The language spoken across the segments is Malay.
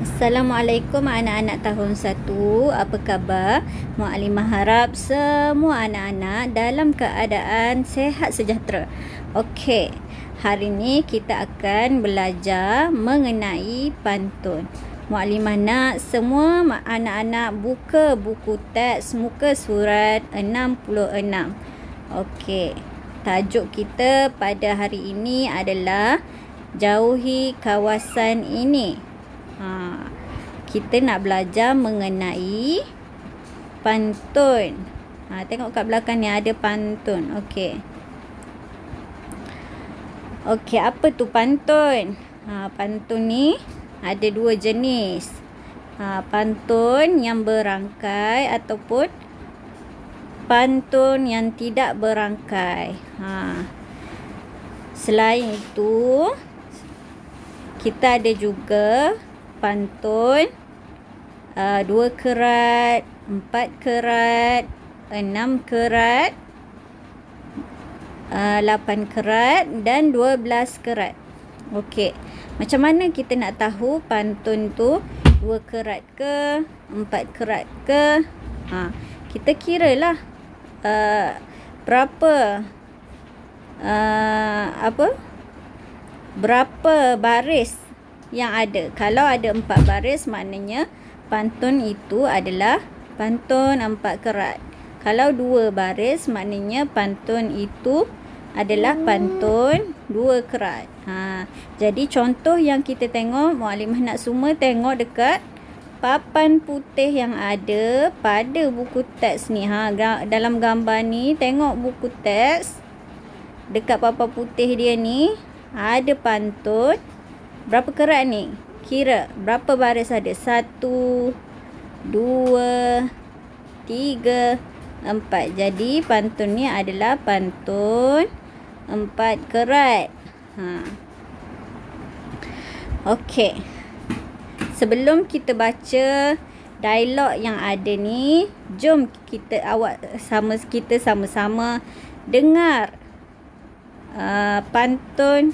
Assalamualaikum anak-anak tahun 1. Apa khabar? Mukadimah harap semua anak-anak dalam keadaan sehat sejahtera. Okey, hari ni kita akan belajar mengenai pantun. Mukadimah nak semua anak-anak buka buku teks muka surat 66. Okey, tajuk kita pada hari ini adalah jauhi kawasan ini. Kita nak belajar mengenai pantun. Tengok kat belakang ni ada pantun. Okey. Okey, apa tu pantun? Pantun ni ada dua jenis. Pantun yang berangkai ataupun pantun yang tidak berangkai. Selain itu, kita ada juga pantun 2 kerat, 4 kerat, 6 kerat, 8 kerat dan 12 kerat. Okey, macam mana kita nak tahu pantun tu 2 kerat ke, 4 kerat ke? Kita kiralah berapa baris yang ada. Kalau ada 4 baris, maknanya pantun itu adalah pantun 4 kerat. Kalau 2 baris, maknanya pantun itu adalah pantun 2 kerat. Jadi contoh yang kita tengok, Mukadimah nak semua tengok dekat papan putih yang ada pada buku teks ni. Dalam gambar ni, tengok buku teks. Dekat papan putih dia ni ada pantun. Berapa kerat ni? Kira berapa baris ada? 1, 2, 3, 4. Jadi pantun ni adalah pantun 4 kerat. Okey. Sebelum kita baca dialog yang ada ni, jom kita sama-sama dengar pantun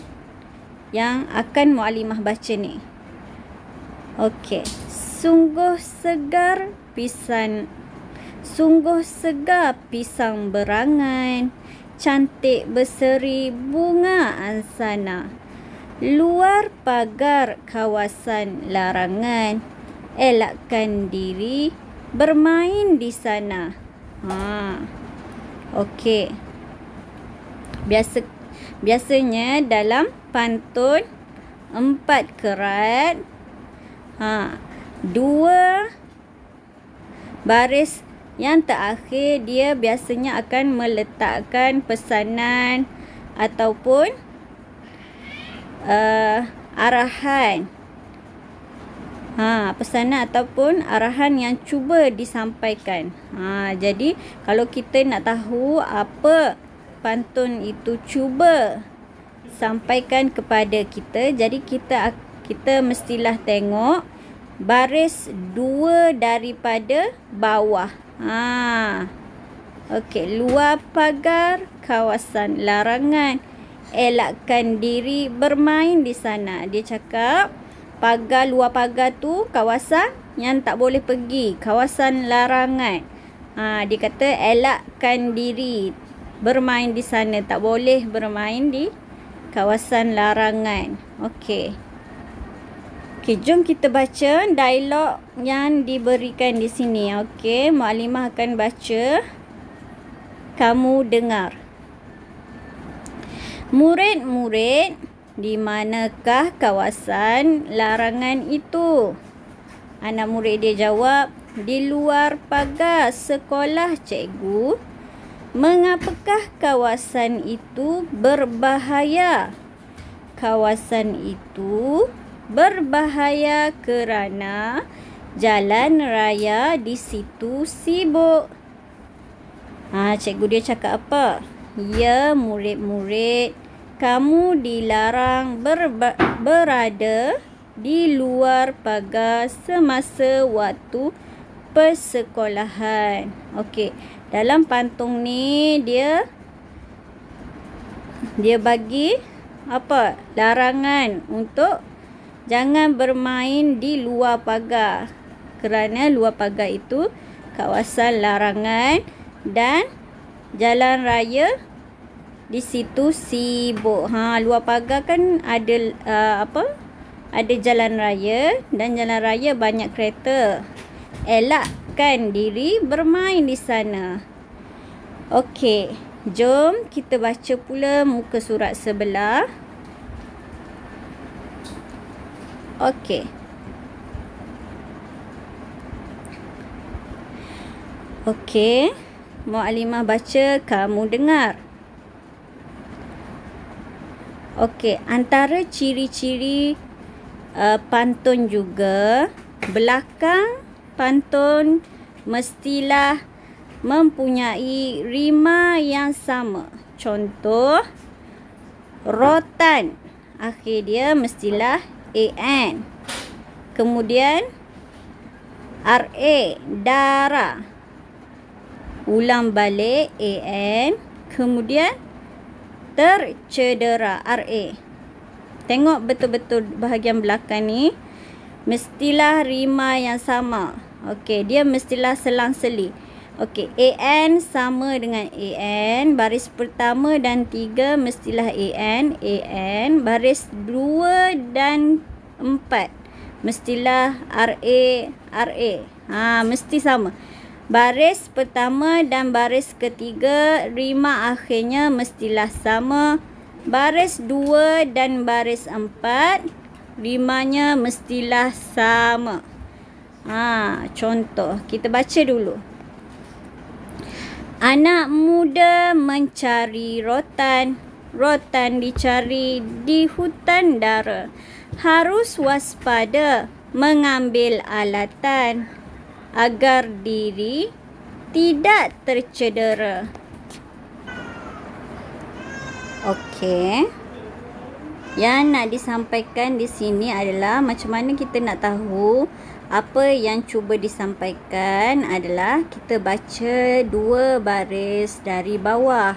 yang akan Mukadimah baca ni. Okey. Sungguh segar pisang berangan, cantik berseri bunga ansana. Luar pagar kawasan larangan, elakkan diri bermain di sana. Okey. Biasanya dalam pantun 4 kerat, 2 baris yang terakhir dia biasanya akan meletakkan pesanan ataupun arahan. Pesanan ataupun arahan yang cuba disampaikan. Jadi kalau kita nak tahu apa pantun itu cuba sampaikan kepada kita, jadi kita mestilah tengok baris 2 daripada bawah. Okey, luar pagar kawasan larangan, elakkan diri bermain di sana. Dia cakap pagar, luar pagar tu kawasan yang tak boleh pergi, kawasan larangan. Dia kata elakkan diri bermain di sana, tak boleh bermain di kawasan larangan. Okey. Jom kita baca dialog yang diberikan di sini. Okey, Mukadimah akan baca, kamu dengar. Murid-murid, di manakah kawasan larangan itu? Anak murid dia jawab, di luar pagar sekolah cikgu. Mengapakah kawasan itu berbahaya? Kawasan itu berbahaya kerana jalan raya di situ sibuk. Cikgu dia cakap apa? Ya murid-murid, kamu dilarang berada di luar pagar semasa waktu persekolahan. Okey, dalam pantun ni dia bagi apa? Larangan untuk Jangan bermain di luar pagar, kerana luar pagar itu kawasan larangan dan jalan raya di situ sibuk. Luar pagar kan ada ada jalan raya, dan jalan raya banyak kereta. Elakkan diri bermain di sana. Okey, jom kita baca pula muka surat sebelah. Okey. Okey, Muallimah baca, kamu dengar. Okey, antara ciri-ciri pantun juga, belakang pantun mestilah mempunyai rima yang sama. Contoh, rotan, akhir dia mestilah an. Kemudian ra, darah, ulang balik an. Kemudian tercedera, ra. Tengok betul-betul bahagian belakang ni, mestilah rima yang sama. Okey, dia mestilah selang-seli. Okey, an sama dengan an. Baris pertama dan 3 mestilah an. Baris 2 dan 4 mestilah ra. Mesti sama. Baris pertama dan baris ketiga, rima akhirnya mestilah sama. Baris 2 dan baris 4, rimanya mestilah sama. Contoh, kita baca dulu. Anak muda mencari rotan. Rotan dicari di hutan dara. Harus waspada mengambil alatan agar diri tidak tercedera. Okey. Yang nak disampaikan di sini adalah macam mana kita nak tahu apa yang cuba disampaikan adalah kita baca 2 baris dari bawah.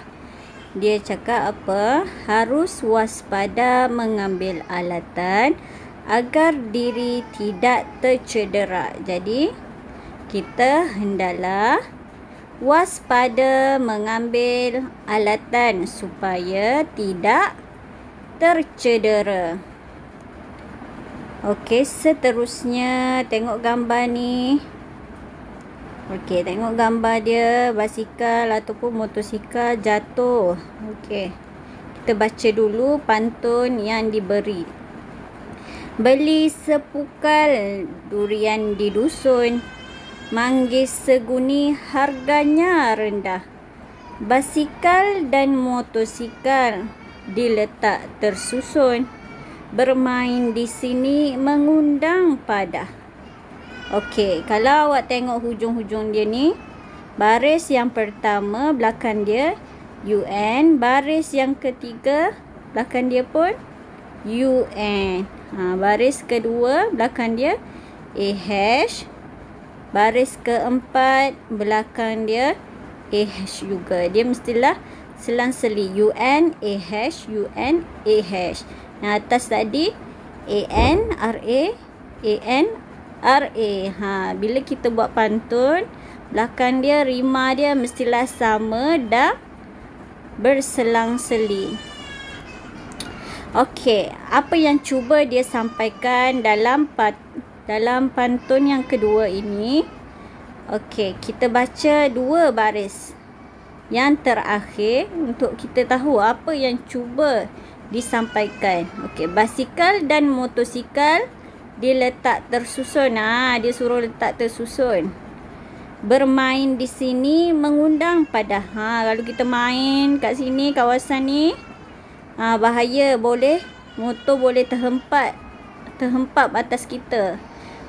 Dia cakap apa? Harus waspada mengambil alatan agar diri tidak tercedera. Jadi, kita hendaklah waspada mengambil alatan supaya tidak tercedera. Okey, seterusnya tengok gambar ni. Okey, tengok gambar dia, basikal ataupun motosikal jatuh. Okey, kita baca dulu pantun yang diberi. Beli sepukal durian di dusun, manggis seguni harganya rendah. Basikal dan motosikal diletak tersusun, bermain di sini mengundang padah. Okey, kalau awak tengok hujung-hujung dia ni, baris yang pertama belakang dia UN, baris yang ketiga belakang dia pun UN. Baris kedua belakang dia AH, baris keempat belakang dia AH juga. Dia mestilah selang-seli, UN AH, UN AH. Yang atas tadi AN RA, AN RA. Bila kita buat pantun, belakang dia rima dia mestilah sama dan berselang-seli. Okey, apa yang cuba dia sampaikan dalam pantun yang kedua ini? Okey, kita baca 2 baris yang terakhir untuk kita tahu apa yang cuba disampaikan. Okey, basikal dan motosikal diletak tersusun. Dia suruh letak tersusun. Bermain di sini mengundang padah. Kalau kita main kat sini, kawasan ni, bahaya, boleh motor boleh terhempat atas kita.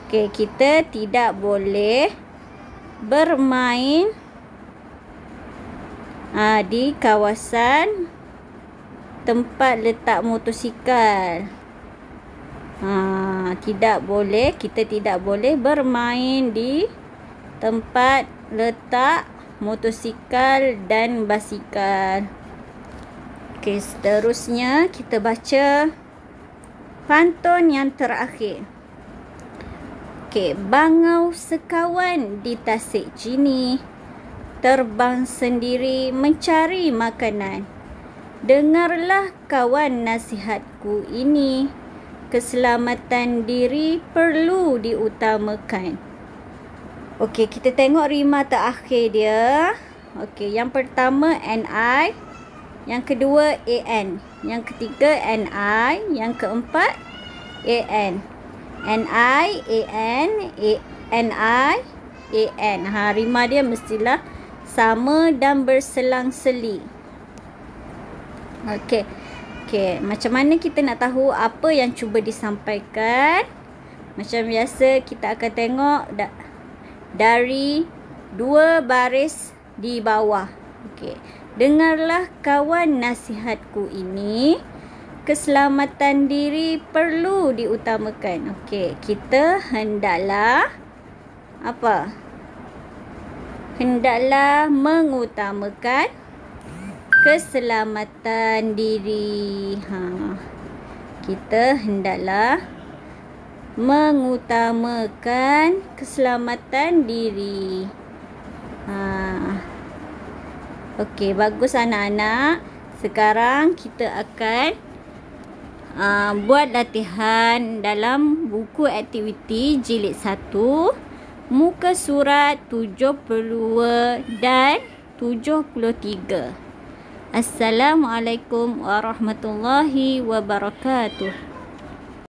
Okey, kita tidak boleh bermain di kawasan tempat letak motosikal. Kita tidak boleh bermain di tempat letak motosikal dan basikal. Okey, seterusnya kita baca Pantun yang terakhir. Okey, bangau sekawan di tasik Chini, terbang sendiri mencari makanan. Dengarlah kawan nasihatku ini, keselamatan diri perlu diutamakan. Okey, kita tengok rima terakhir dia. Okey, yang pertama NI, yang kedua AN, yang ketiga NI, yang keempat AN. NI, AN, NI, AN. Rima dia mestilah sama dan berselang-seli. Okey. Okey, macam mana kita nak tahu apa yang cuba disampaikan? Macam biasa kita akan tengok dari 2 baris di bawah. Okey. Dengarlah kawan nasihatku ini, keselamatan diri perlu diutamakan. Okey, kita hendaklah apa? Hendaklah mengutamakan keselamatan diri. Kita hendaklah mengutamakan keselamatan diri. Okey, bagus anak-anak. Sekarang kita akan buat latihan dalam buku aktiviti jilid 1, muka surat 72 dan 73. Assalamualaikum warahmatullahi wabarakatuh.